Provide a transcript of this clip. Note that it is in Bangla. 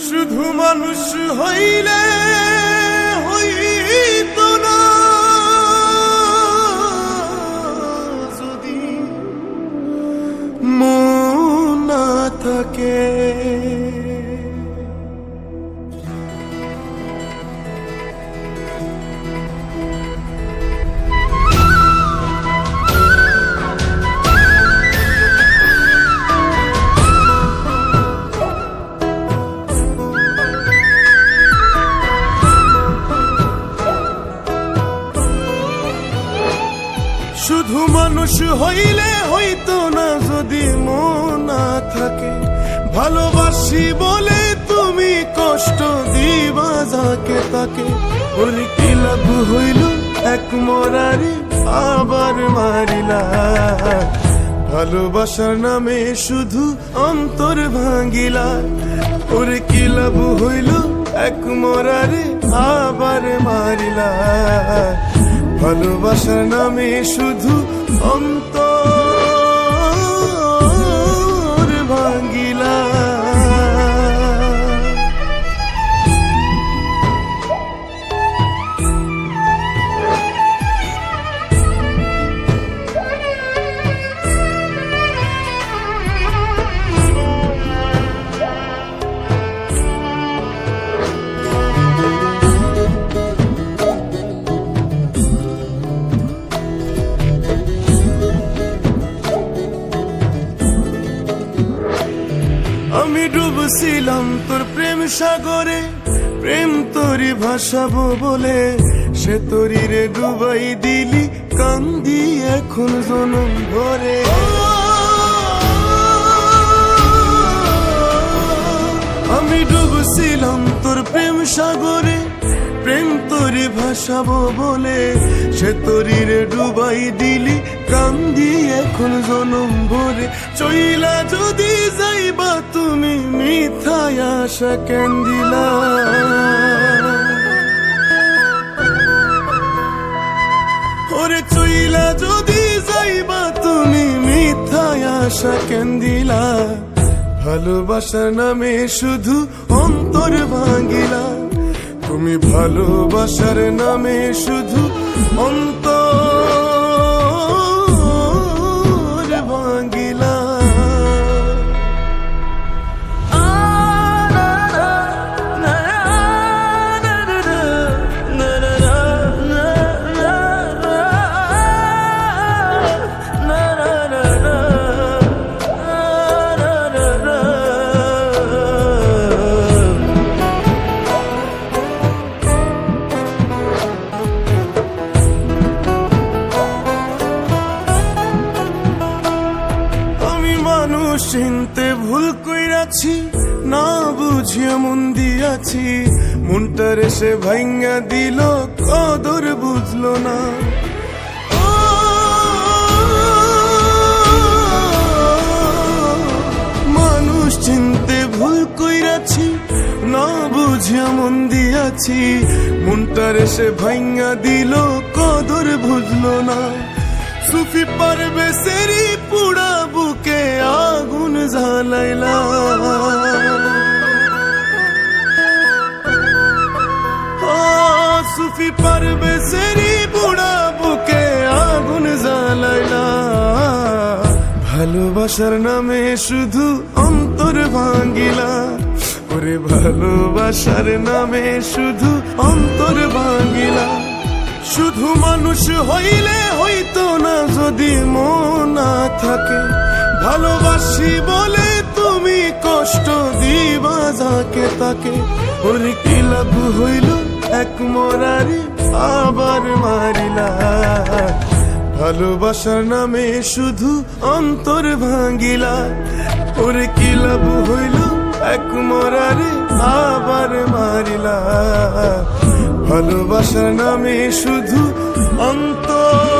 শুধু মানুষ হইলে হইতো না যদি মন না থাকে। শুধু মানুষ হইলে হইতো না যদি মন না থাকে। ভালোবাসি বলে তুমি কষ্ট দিবা যাকে তাকে। বলি কি লাভ হইল এক মরারি আবার মারিলা। ভালোবাসার নামে শুধু অন্তর ভাঙিলা। ওরে কি লাভ হইল এক মরারি আবার মারিলা। ভালোবাসার নামে শুধু অন্তর ভাঙিলা। আমি ডুবছিলাম তোর প্রেম সাগরে, প্রেম তোরি ভাসাবো বলে। সে তোরি রে ডুবাই দিলি, কান্দি এখন জনম ভরে। আমি ডুবছিলাম তোর প্রেম সাগরে, প্রেম তোরি ভাসাবো বলে। সে তোরি রে ডুবাই দিলি, কান্দি এখন জনম ভরে। চইলা যদি যাইবা তুমি মিথ্যায় আশা কেন দিলা। ওরে চইলা যদি যাইবা তুমি মিথ্যায় আশা কেন দিলা। ভালোবাসার নামে শুধু অন্তর ভাঙিলা। তুমি ভালোবাসার নামে শুধু অন্তর ভাঙিলা। চিনতে ভুল কইরাছি, না বুঝিয়া মন দিয়াছি। মনটার সে ভাইঙ্গা দিল, কদর বুঝলো না। মানুষ চিনতে ভুল কইরাছি, না বুঝিয়া মন দিয়াছি। মনটার সে ভাইঙ্গা দিল, কদর বুঝলো না। সুফি পারবে সেরি পুরা বুকে আগুন জ্বালাইলা। সুফি পারবে সেরি পুরা বুকে আগুন জ্বালাইলা। ভালোবাসার নামে শুধু অন্তর ভাঙিলা। ওরে ভালোবাসার নামে শুধু অন্তর ভাঙিলা। শুধু মানুষ হইলে হইতো না যদি মন না থাকে। ভালোবাসি বলে তুমি কষ্ট দিবা যাকে তাকে। ওরে কি লাভ হইল এক মরারি আবার মারিলা। ভালোবাসার নামে শুধু অন্তর ভাঙিলা। ওরে কি লাভ হইল এক মরারি আবার মারিলা। ভালোবাসার নামে শুধু অন্তর